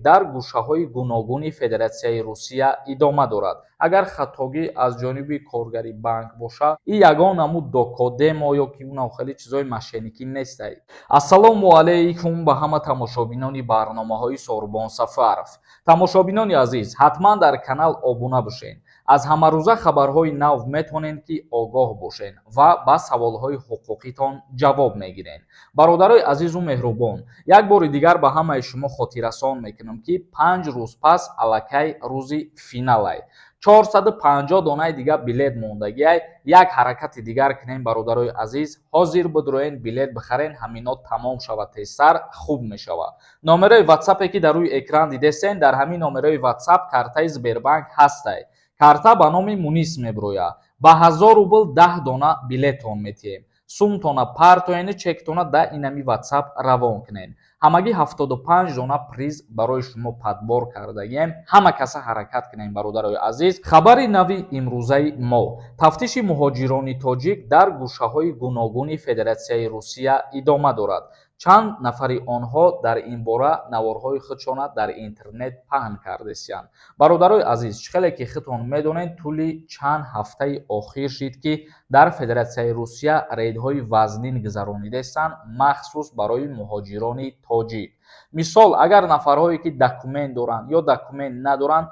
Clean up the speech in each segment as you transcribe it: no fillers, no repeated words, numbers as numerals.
дар гӯшаҳои гуногуни Федератсияи Русия идома дорад. Агар хатогӣ аз ҷониби коргари банк бошад, ин ягон намуд докодемо ё ки унав хеле чизои мошенникӣ нестай. Ассалому алайкум ба ҳама тамошобинони барномаҳои Сорбон Сафаров. Тамошобинони азиз, ҳатман дар канал обуна бошед. аз ҳамарӯза хабарҳои нав метавонед ки огоҳ бошед ва ба саволҳои ҳуқуқитон ҷавоб мегиред. бародарои азизу меҳрубон, як бори дигар ба ҳамаи шумо хотиррасон мекунам ки 5 рӯз пас аллакай рӯзи финалай. 450 донаи дигар билет мондагиай. Як ҳаракати дигар кунем бародарои азиз, ҳозир бидроен билет бихарен, ҳамино тамом шавад тезтар хуб мешавад. номерои ватсапе ки дар рӯи экран дидесен, дар ҳамин номерои ватсап картаи Сбербанк ҳастай. карта ба номи Мунис меброяд. ба 1000 рубл 10 дона билетон метиҳем. сумтона партояни чектона да инами ватсап равон кунед. ҳамагӣ 75 дона приз барои шумо падбор кардагем. ҳама каса ҳаракат кунем бародарои азиз. хабари нави имрӯзаи мо: тафтиши муҳоҷирони тоҷик дар гӯшаҳои гуногуни Федератсияи Русия идома дорад. чанд нафари онҳо дар ин бора наворҳои худшона дар интернет паҳн кардесиянд. бародарои азиз, чӣ хеле ки худтон медонед, тӯли чанд ҳафтаи охир шид ки дар Федератсияи Русия рейдҳои вазнин гузаронидесанд, махсус барои муҳоҷирони тоҷик. мисол, агар нафарҳое ки документ доранд ё документ надоранд,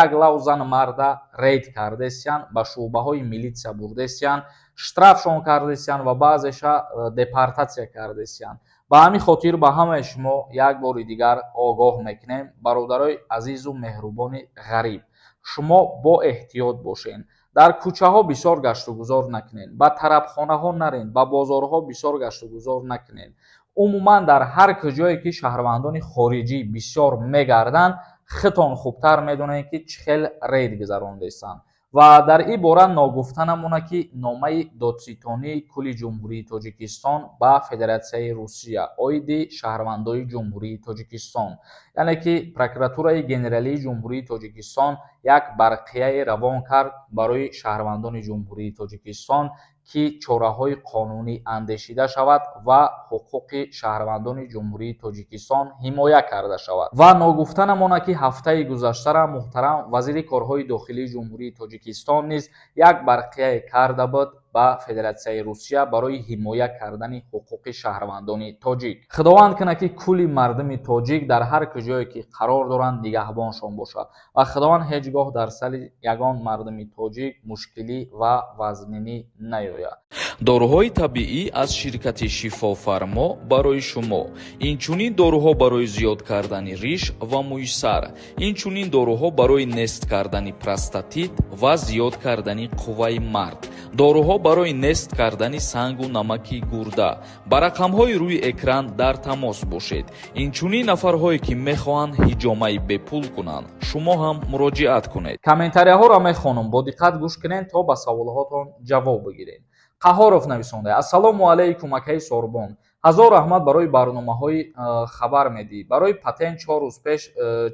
як лав зан марда рейд кардесиянд, ба шуъбаҳои милитсия бурдесиянд, штрафшон кардесиянд ва баъзеша депортатсия кардесиянд. ба ҳамин хотир ба ҳамаи шумо як бори дигар огоҳ мекунем. бародарои азизу меҳрубони ғариб, шумо бо эҳтиёт бошед. дар кӯчаҳо бисёр гаштугузор накунед. ба тарабхонаҳо наред. ба бозорҳо бисёр гаштугузор накунед. умуман дар ҳар куҷое ки шаҳрвандони хориҷӣ бисёр мегарданд, худтон хубтар медонед ки чӣ хел рейд гузарондесанд. ва дар ин бора ногуфта намона ки номаи додситонии кулли ҷумҳурии Тоҷикистон ба Федератсияи Русия оиди шаҳрвандои ҷумҳурии Тоҷикистон, яъне ки прокуратураи генералии ҷумҳурии Тоҷикистон як барқияе равон кард барои шаҳрвандони ҷумҳурии Тоҷикистон ки чораҳои қонунӣ андешида шавад ва ҳуқуқи шаҳрвандони ҷумҳурии Тоҷикистон ҳимоя карда шавад. ва ногуфта намона ки ҳафтаи гузаштара муҳтарам вазири корҳои дохилии ҷумҳурии Тоҷикистон низ як барқияе карда буд ба Федератсияи Русия барои ҳимоя кардани ҳуқуқи шаҳрвандони тоҷик. худованд кунад ки кулли мардуми тоҷик дар ҳар куҷое ки қарор доранд нигаҳбоншон бошад ва худованд ҳеҷ гоҳ дар сали ягон мардуми тоҷик мушкилӣ ва вазнинӣ наёяд. доруҳои табиӣ аз ширкати Шифофармо барои шумо. инчунин доруҳо барои зиёд кардани риш ва мӯйсар. инчунин доруҳо барои нест кардани простатит ва зиёд кардани қувваи мард. доруҳо барои нест кардани сангу намаки гурда. ба рақамҳои рӯи экран дар тамос бошед. инчунин нафарҳое ки мехоҳанд ҳиҷомаи бепул кунанд, шумо ҳам муроҷиат кунед. комментарияҳоро мехонам, бо диққат гӯш кунед то ба саволҳотон ҷавоб бигиред. қаҳоров нависонда: ассалому алайкум акаи Сорбон. ҳазор раҳмат барои барномаҳои хабар медиҳӣ. барои патент 4 рӯз пеш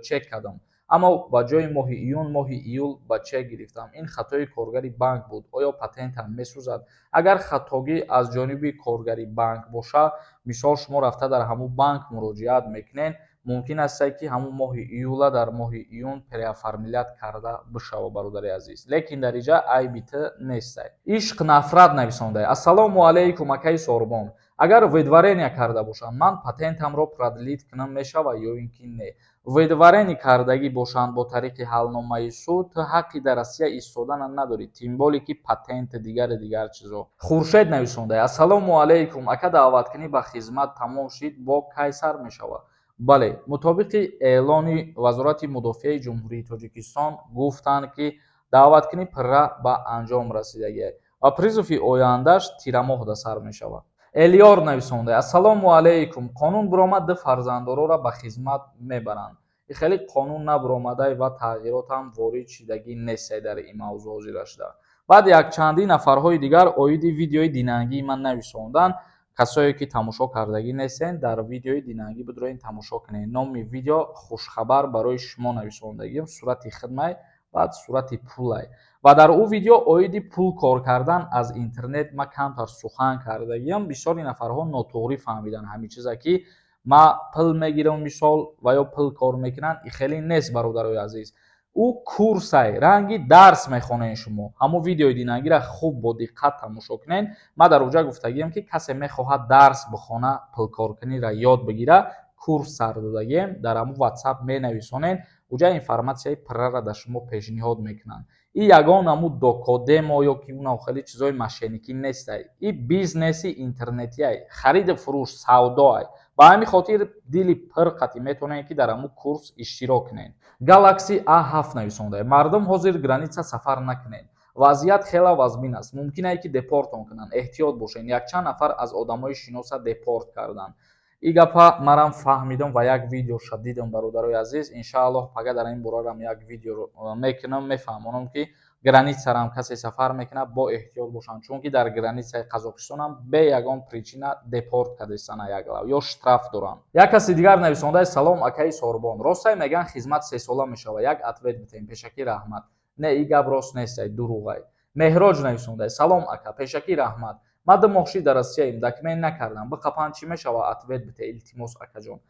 чек кардам, аммо ба ҷои моҳи июн моҳи июл ба чек гирифтам. ин хатои коргари банк буд. оё патентам месӯзад? агар хатогӣ аз ҷониби коргари банк бошад, мисол шумо рафта дар ҳамун банк муроҷиат мекунед, мумкин аст ки ҳамун моҳи июла дар моҳи июн переоформилят карда бишавад бародари азиз, лекин дар инҷа айби ти нестай. ишқ нафрат нависонда: ассалому алайкум акаи Сорбон. агар видварения карда бошам, ман патентамро продлит кунам мешавад ё ин ки не? видварени кардагӣ бошанд бо тариқи ҳалномаи суд, ту ҳаққи дар Россия истодан надорӣ, тимболе ки патент дигар чизо. хуршед нависонда: ассалому алайкум ака, даъваткунӣ ба хизмат тамом шид, бо кай сар мешавад? бале, мутобиқи эълони вазорати мудофиаи ҷумҳурии Тоҷикистон гуфтанд ки даъваткунӣ пурра ба анҷом расидагиай ва призови ояндаш тирамоҳ да сар мешавад. элёр нависонда: ассалому алайкум. қонун биромад ду фарзанддороро ба хизмат мебаранд. хеле қонун набиромадай ва тағйиротам ворид шидагӣ нестай дар ин мавзӯъ ҳозира шуда. баъд якчандин нафарҳои дигар оиди видеои динангии ман нависонданд. касое ки тамошо кардагӣ нестен, дар видеои динангӣ бидроен тамошо кунед. номи видео хушхабар барои шумо нависондагим, сурати хидмай, баъд сурати пулай. ва дар ӯ видео оиди пул кор кардан аз интернет ма камтар сухан кардагиам. бисёри нафарҳо нотуғри фаҳмиданд ҳамин чиза ки ма пул мегирам мисол ва ё пул кор мекунанд, ин хеле нест бародарои азиз. ӯ курсай, ранги дарс мехонед шумо. ҳамон видеои динагиро хуб бо диққат тамошо кунед. ман дар оҷа гуфтагием ки касе мехоҳад дарс бихона, пулкоркуниро ёд бигира, курс сар додагием, дар ҳамон WhatsApp менависонед, оҷа информатсияи пурраро дар шумо пешниҳод мекунанд. ин ягон ҳамун доко, демо ё ки уна хеле чизои мошенникӣ нестай. ин бизнеси интернетиай, хариду фурӯш, савдоай. ба ҳамин хотир дили пир қатӣ метавонед ки дар ҳамун курс иштирок кунед. Galaxy A7 нависонда. Мардум ҳозир граница сафар накунед. Вазъият хела вазмин аст. Мумкин аст ки депортон кунанд. Эҳтиёт бошед. Якчанд нафар аз одамои шиноса депорт карданд. ин гапа марам фаҳмидам ва як видеоша дидам бародарои азиз. Иншааллоҳ пага дар ин борарам як видео мекунам, мефаҳмонам ки границарам касе сафар мекунад бо эҳтиёт бошанд, чунки дар границаи Қазоқистонам бе ягон причина депорт кардастана як лав ё штраф доранд. Як каси дигар нависонда: салом акаи Сорбон, ростай меган хизмат 3 сола мешава, як ответ битем, пешакӣ раҳмат. Не, ин гап рост нестай, дуруғай. Меҳроҷ нависонда: салом ака, пешакӣ раҳмат. ман 2 моҳши дар Россияем, документ накардам, биқапанд чӣ мешава, ответ бите, илтимос акаҷон.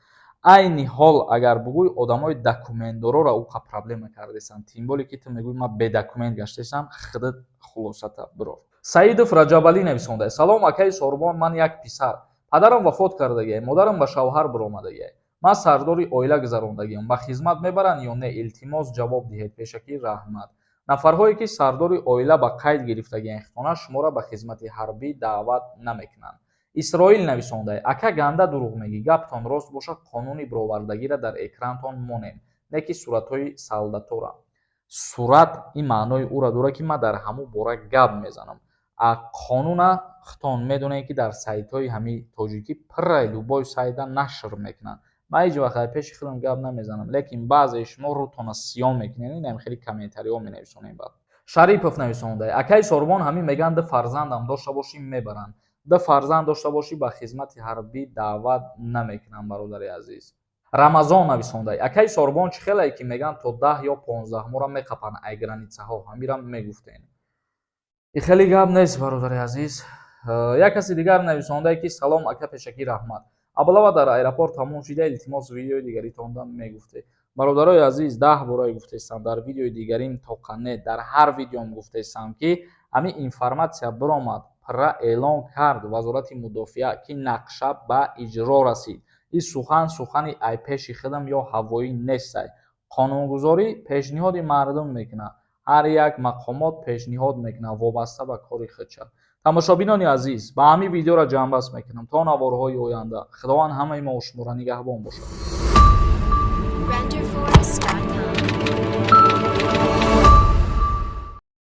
айни ҳол агар бугӯй одамои документдороро уқа проблема кардесанд, тим боле ки ту мегӯй ман бе документ гаштесам, худат хулосата бирор. Саидов Раҷабалӣ нависонда: салом акаи Сорбон, ман як писар, падарам вафот кардагиам, модарам ба шавҳар биромадагиам. ман сардори оила гузарондагиам, ба хизмат мебаранд ё не, илтимос ҷавоб диҳед, пешакӣ раҳмат. нафарҳое ки сардори оила ба қайд гирифтагианд хона, шуморо ба хизмати ҳарбӣ даъват намекунанд. Исроил нависонда: ака ганда дурӯғ мегӣ, гаптон рост боша, қонуни бировардагиро дар экрантон монем, не ки суратҳои солдатора. сурат ин маънои ӯро дорад ки ман дар ҳамон бора гап мезанам. қонуна хутон медонед ки дар сайтҳои ҳами тоҷикӣ пурра любой сайта нашр мекунанд. ман ҳеҷ вақт дар пеши худам гап намезанам, лекин баъзеи шумо рӯтона сиём мекунед, инам хеле комментариҳо менависонед. баъд Шарипов нависонда: акаи Сорбон, ҳамин меган 2 фарзандам дошта бошӣ мебаранд. 2 фарзанд дошта бошӣ, ба хизмати ҳарбӣ даъват намекунанд, бародари азиз. Рамазон нависонда: акаи Сорбон, чӣ хелае ки меган то 10 ё 15 моҳро меқапанд ай границаҳо, ҳамира мегуфтен. ин хеле гап нест, бародари азиз. як каси дигар нависонда ки салом ака, пешакӣ раҳмат. Абалава дар аэропорт ҳамон шида, илтимос видеои дигаритондан мегуфте. бародарои азиз, 10 бора гуфтестам дар видеои дигарим, тоқа не дар ҳар видеом гуфтестам ки ҳамин информатсия биромад, пурра эълон кард вазорати мудофиа ки нақша ба иҷро расид. ин сухани ай пеши худам ё ҳавоӣ нестай. қонунгузорӣ пешниҳоди мардум мекунад. ҳар як мақомот пешниҳод мекунад вобаста ба кори худша. тамошобинони азиз, ба ҳамин видеоро ҷамъбаст мекунам. То наворҳои оянда, худованд ҳамаи мо шуморо нигаҳбон бошад.